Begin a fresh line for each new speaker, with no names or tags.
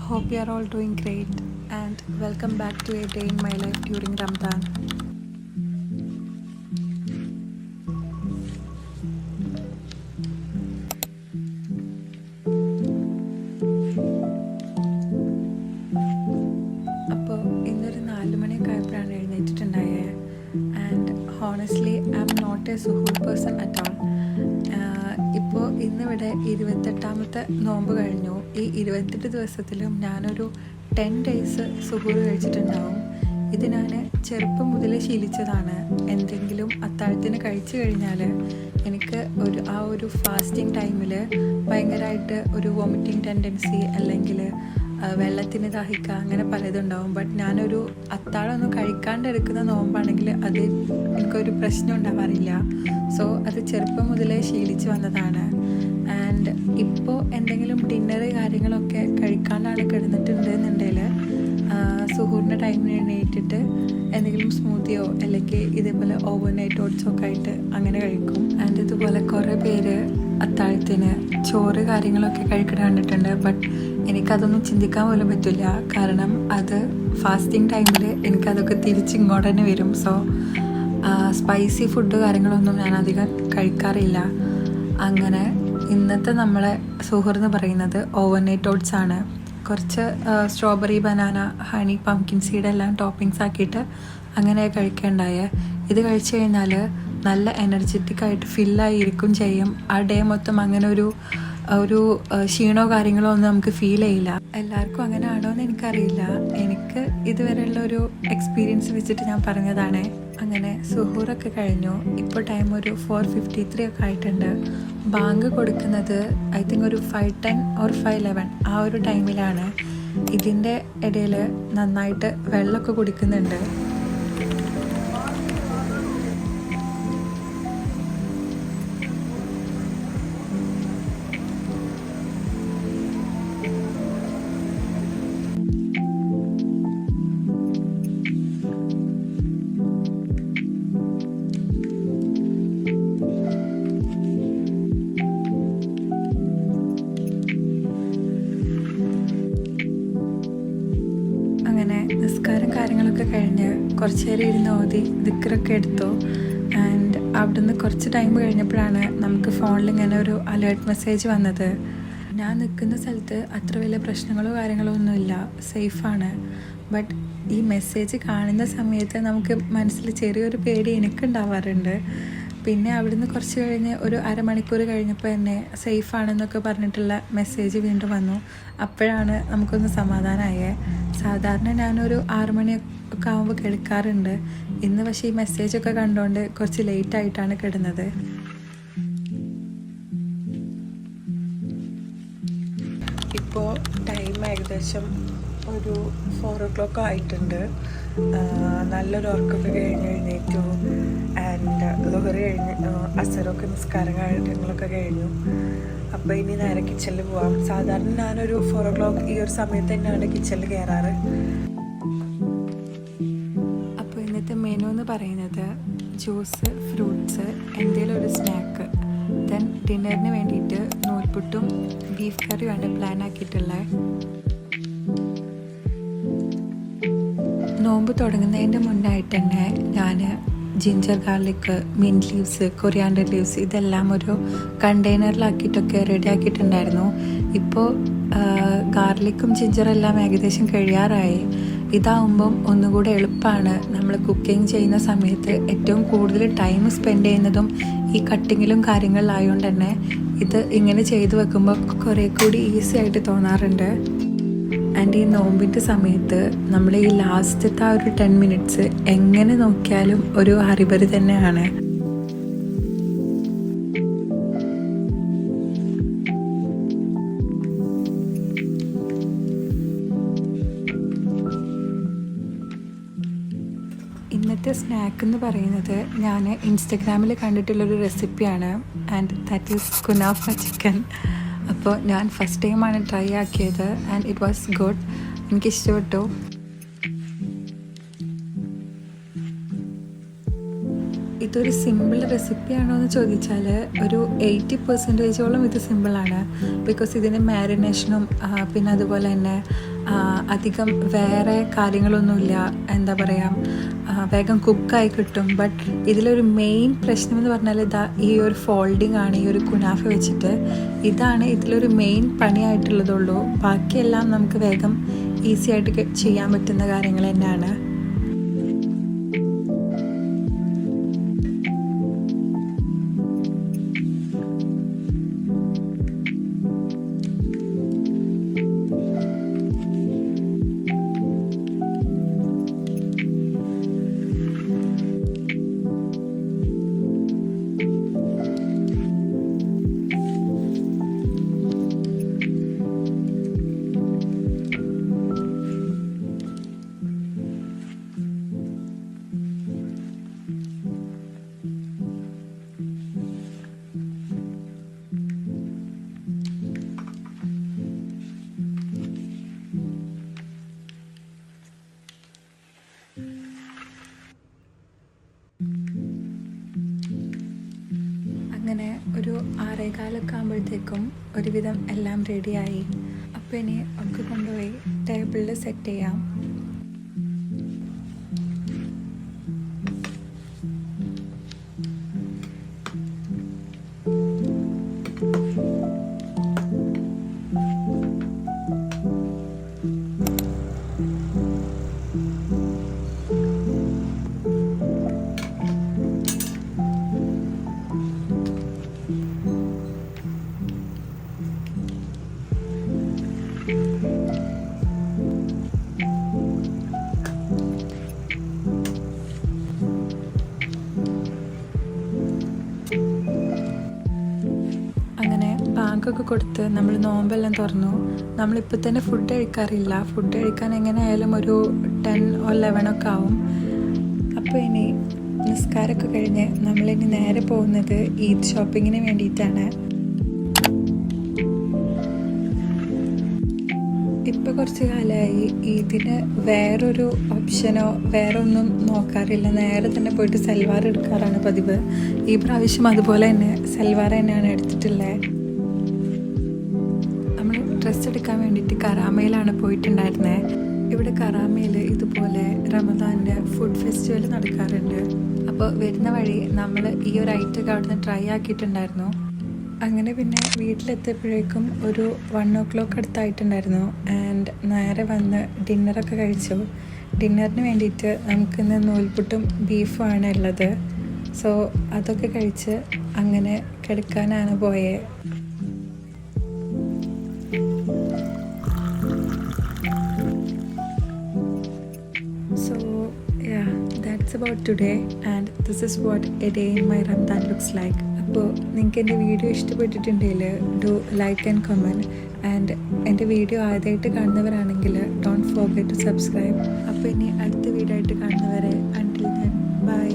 Hope you are all doing great and welcome back to a day in my life during Ramadan. അപ്പോൾ ഇന്നൊരു 4 മണിയൊക്കെ ആയപ്പോഴാണ് എഴുന്നേറ്റിട്ടുണ്ടായത്. And honestly I am not a സുഹൂർ person at all. ഇപ്പോൾ ഇന്നിവിടെ 28ാമത്തെ നോമ്പ് കഴിഞ്ഞു. ഈ 28 ദിവസത്തിലും ഞാനൊരു 10 ഡേയ്സ് സുഹൂർ കഴിച്ചിട്ടുണ്ടാവും. ഇത് ഞാൻ ചെറുപ്പം മുതലേ ശീലിച്ചതാണ്. എന്തെങ്കിലും അത്താഴത്തിന് കഴിച്ചു കഴിഞ്ഞാൽ എനിക്ക് ആ ഒരു ഫാസ്റ്റിംഗ് ടൈമിൽ ഭയങ്കരമായിട്ട് ഒരു വോമിറ്റിംഗ് ടെൻഡൻസി അല്ലെങ്കിൽ വെള്ളത്തിന് ദാഹിക്കുക അങ്ങനെ പലതുണ്ടാവും. ബട്ട് ഞാനൊരു അത്താഴമൊന്നും കഴിക്കാണ്ട് എടുക്കുന്ന നോമ്പാണെങ്കിൽ അത് എനിക്കൊരു പ്രശ്നം ഉണ്ടാവാറില്ല. സോ അത് ചെറുപ്പം മുതലേ ശീലിച്ച് വന്നതാണ്. ആൻഡ് ഇപ്പോൾ എന്തെങ്കിലും ഡിന്നറ് കാര്യങ്ങളൊക്കെ കഴിക്കാണ്ടാണ് കിടന്നിട്ടുണ്ട് എന്നുണ്ടെങ്കിൽ സുഹൂറിൻ്റെ ടൈമിന് എണീറ്റിട്ട് എന്തെങ്കിലും സ്മൂത്തിയോ അല്ലെങ്കിൽ ഇതേപോലെ ഓവർനൈറ്റ് ഓട്ട്സോ ഒക്കെ ആയിട്ട് അങ്ങനെ കഴിക്കും. ആൻഡ് ഇതുപോലെ കുറേ പേര് അത്താഴത്തിന് ചോറ് കാര്യങ്ങളൊക്കെ കഴിക്കണ കണ്ടിട്ടുണ്ട്. ബട്ട് എനിക്കതൊന്നും ചിന്തിക്കാൻ പോലും പറ്റില്ല. കാരണം അത് ഫാസ്റ്റിംഗ് ടൈമിൽ എനിക്കതൊക്കെ തിരിച്ചിങ്ങോട്ട് തന്നെ വരും. സോ സ്പൈസി ഫുഡ് കാര്യങ്ങളൊന്നും ഞാൻ അധികം കഴിക്കാറില്ല. അങ്ങനെ ഇന്നത്തെ നമ്മളെ സുഹൃത്ത് എന്ന് പറയുന്നത് ഓവർനൈറ്റ് ഓട്സ് ആണ്. കുറച്ച് strawberry, banana, honey, pumpkin seed എല്ലാം ടോപ്പിങ്സ് ആക്കിയിട്ട് അങ്ങനെ കഴിക്കേണ്ടായ. ഇത് കഴിച്ചു കഴിഞ്ഞാൽ നല്ല എനർജറ്റിക് ആയിട്ട് ഫില്ലായിരിക്കും ചെയ്യും. ആ ഡേ മൊത്തം അങ്ങനെ ഒരു ക്ഷീണോ കാര്യങ്ങളോ ഒന്നും നമുക്ക് ഫീൽ ചെയ്യില്ല. എല്ലാവർക്കും അങ്ങനെ ആണോ എന്ന് എനിക്കറിയില്ല. എനിക്ക് ഇതുവരെയുള്ള ഒരു എക്സ്പീരിയൻസ് വെച്ചിട്ട് ഞാൻ പറഞ്ഞതാണ്. അങ്ങനെ സുഹൂറൊക്കെ കഴിഞ്ഞു. ഇപ്പോൾ ടൈം ഒരു 4:53 ഒക്കെ ആയിട്ടുണ്ട്. ബാങ്ക് കൊടുക്കുന്നത് ഐ തിങ്ക് ഒരു 5:10 or 5:11 ആ ഒരു ടൈമിലാണ്. ഇതിൻ്റെ ഇടയിൽ നന്നായിട്ട് വെള്ളമൊക്കെ കുടിക്കുന്നുണ്ട്. നിസ്കാരം കാര്യങ്ങളൊക്കെ കഴിഞ്ഞ് കുറച്ച് നേരം ഇരുന്ന് ഓതി ദിക്റൊക്കെ എടുത്തു. ആൻഡ് അവിടുന്ന് കുറച്ച് ടൈം കഴിഞ്ഞപ്പോഴാണ് നമുക്ക് ഫോണിൽ ഇങ്ങനെ ഒരു അലേർട്ട് മെസ്സേജ് വന്നത്. ഞാൻ നിൽക്കുന്ന സ്ഥലത്ത് അത്ര വലിയ പ്രശ്നങ്ങളോ കാര്യങ്ങളോ ഒന്നുമില്ല, സേഫാണ്. ബട്ട് ഈ മെസ്സേജ് കാണുന്ന സമയത്ത് നമുക്ക് മനസ്സിൽ ചെറിയൊരു പേടി എനിക്കുണ്ടാവാറുണ്ട്. പിന്നെ അവിടുന്ന് കുറച്ച് കഴിഞ്ഞ് ഒരു അരമണിക്കൂർ കഴിഞ്ഞപ്പോൾ തന്നെ സേഫാണെന്നൊക്കെ പറഞ്ഞിട്ടുള്ള മെസ്സേജ് വീണ്ടും വന്നു. അപ്പോഴാണ് നമുക്കൊന്ന് സമാധാനമായേ. സാധാരണ ഞാനൊരു 6 മണിയൊക്കെ ആകുമ്പോൾ കിടക്കാറുണ്ട്. ഇന്ന് പക്ഷേ ഈ മെസ്സേജൊക്കെ കണ്ടുകൊണ്ട് കുറച്ച് ലേറ്റായിട്ടാണ് കിടന്നത്. ഇപ്പോൾ ടൈം ഏകദേശം ഒരു 4 o'clock ആയിട്ടുണ്ട്. നല്ലൊരു ഉറക്കമൊക്കെ കഴിഞ്ഞ് എഴുന്നേറ്റു. ആൻഡ് ളുഹർ കഴിഞ്ഞ് അസറൊക്കെ നിസ്കാരം കാര്യങ്ങളൊക്കെ കഴിഞ്ഞു. അപ്പോൾ ഇനി നേരെ കിച്ചണിൽ പോവാം. സാധാരണ ഞാനൊരു 4 o'clock ഈ ഒരു സമയത്ത് തന്നെയാണ് കിച്ചണിൽ കയറാറ്. അപ്പോൾ ഇന്നത്തെ മെനു എന്ന് പറയുന്നത് ജ്യൂസ്, ഫ്രൂട്ട്സ്, എന്തെങ്കിലും ഒരു സ്നാക്ക്. ദെൻ ഡിന്നറിന് വേണ്ടിയിട്ട് നൂൽപുട്ടും ബീഫ് കറിയുമാണ് പ്ലാൻ ആക്കിയിട്ടുള്ളത്. നോമ്പ് തുടങ്ങുന്നതിൻ്റെ മുന്നായിട്ട് തന്നെ ഞാൻ ginger garlic, mint leaves, coriander leaves ഇതെല്ലാം ഒരു കണ്ടെയ്നറിലാക്കിയിട്ടൊക്കെ റെഡി ആക്കിയിട്ടുണ്ടായിരുന്നു. ഇപ്പോൾ ഗാർലിക്കും ജിഞ്ചറെല്ലാം ഏകദേശം കഴിയാറായി. ഇതാവുമ്പം ഒന്നുകൂടെ എളുപ്പമാണ്. നമ്മൾ കുക്കിംഗ് ചെയ്യുന്ന സമയത്ത് ഏറ്റവും കൂടുതൽ ടൈം സ്പെൻഡ് ചെയ്യുന്നതും ഈ കട്ടിങ്ങിലും കാര്യങ്ങളിലായതുകൊണ്ട് തന്നെ ഇത് ഇങ്ങനെ ചെയ്തു വെക്കുമ്പോൾ കുറേ കൂടി ഈസി ആയിട്ട് തോന്നാറുണ്ട്. ആൻഡ് ഈ നോമ്പിൻ്റെ സമയത്ത് നമ്മൾ ഈ ലാസ്റ്റത്തെ ആ ഒരു 10 minutes എങ്ങനെ നോക്കിയാലും ഒരു ഹറിബറി തന്നെയാണ്. ഇന്നത്തെ സ്നാക്ക് എന്ന് പറയുന്നത് ഞാൻ ഇൻസ്റ്റഗ്രാമിൽ കണ്ടിട്ടുള്ളൊരു റെസിപ്പിയാണ്. ആൻഡ് ദാറ്റ് ഈസ് കുനാഫ ചിക്കൻ. അപ്പോൾ ഞാൻ ഫസ്റ്റ് ടൈമാണ് ട്രൈ ആക്കിയത്. And it was good. എനിക്കിഷ്ടപ്പെട്ടു. ഇതൊരു സിമ്പിൾ റെസിപ്പിയാണോ എന്ന് ചോദിച്ചാൽ ഒരു 80% ഇത് സിമ്പിളാണ്. ബിക്കോസ് ഇതിന് മാരിനേഷനും പിന്നെ അതുപോലെ തന്നെ അധികം വേറെ കാര്യങ്ങളൊന്നുമില്ല, എന്താ പറയുക, വേഗം കുക്കായി കിട്ടും. ബട്ട് ഇതിലൊരു മെയിൻ പ്രശ്നം എന്ന് പറഞ്ഞാൽ ഈ ഒരു ഫോൾഡിങ് ആണ്. ഈ ഒരു കുനാഫ വെച്ചിട്ട് ഇതാണ് ഇതിലൊരു മെയിൻ പണിയായിട്ടുള്ളതുള്ളൂ. ബാക്കിയെല്ലാം നമുക്ക് വേഗം ഈസി ആയിട്ട് ചെയ്യാൻ പറ്റുന്ന കാര്യങ്ങൾ തന്നെയാണ്. അങ്ങനെ ഒരു 6:15 ആകുമ്പോഴത്തേക്കും ഒരുവിധം എല്ലാം റെഡിയായി. അപ്പോൾ ഇനി ഒക്കെ കൊണ്ടുപോയി ടേബിളിൽ സെറ്റ് ചെയ്യാം. ബാങ്കൊക്കെ കൊടുത്ത് നമ്മൾ നോമ്പെല്ലാം തുറന്നു. നമ്മളിപ്പോൾ തന്നെ ഫുഡ് കഴിക്കാറില്ല. ഫുഡ് കഴിക്കാൻ എങ്ങനെയായാലും ഒരു 10 or 11 ഒക്കെ ആവും. അപ്പോൾ ഇനി നിസ്കാരമൊക്കെ കഴിഞ്ഞ് നമ്മളിനി നേരെ പോകുന്നത് ഈദ് ഷോപ്പിങ്ങിന് വേണ്ടിയിട്ടാണ്. ഇപ്പോൾ കുറച്ച് കാലമായി ഇതിന് വേറൊരു ഓപ്ഷനോ വേറെ ഒന്നും നോക്കാറില്ല. നേരെ തന്നെ പോയിട്ട് സൽവാർ എടുക്കാറാണ് പതിവ്. ഈ പ്രാവശ്യം അതുപോലെ തന്നെ സൽവാർ തന്നെയാണ് എടുത്തിട്ടുള്ളത്. നമ്മൾ ഡ്രസ്സ് എടുക്കാൻ വേണ്ടിയിട്ട് കറാമയിലാണ് പോയിട്ടുണ്ടായിരുന്നത്. ഇവിടെ കറാമയിൽ ഇതുപോലെ റമദാൻ്റെ ഫുഡ് ഫെസ്റ്റിവൽ നടക്കാറുണ്ട്. അപ്പോൾ വരുന്ന വഴി നമ്മൾ ഈ ഒരു ഐറ്റമൊക്കെ അവിടെ നിന്ന് ട്രൈ ആക്കിയിട്ടുണ്ടായിരുന്നു. അങ്ങനെ പിന്നെ വീട്ടിലെത്തിയപ്പോഴേക്കും ഒരു 1 o'clock അടുത്തായിട്ടുണ്ടായിരുന്നു. ആൻഡ് നേരെ വന്ന് ഡിന്നറൊക്കെ കഴിച്ചു. ഡിന്നറിന് വേണ്ടിയിട്ട് നമുക്കിന്ന് നൂൽപുട്ടും ബീഫുമാണ് ഉള്ളത്. സോ അതൊക്കെ കഴിച്ച് അങ്ങനെ കിടക്കാനാണ് പോയത്. So yeah, that's about today and this is what a day in my Ramadan looks like. അപ്പോൾ നിങ്ങൾക്ക് എൻ്റെ വീഡിയോ ഇഷ്ടപ്പെട്ടിട്ടുണ്ടെങ്കിൽ do like and comment. And എൻ്റെ വീഡിയോ ആദ്യമായിട്ട് കാണുന്നവരാണെങ്കിൽ ഡോണ്ട് ഫോർഗെറ്റ് ടു സബ്സ്ക്രൈബ്. അപ്പോൾ ഇനി അടുത്ത വീഡിയോ ആയിട്ട് കാണുന്നവരെ അൺടിൽ ദെൻ ബൈ.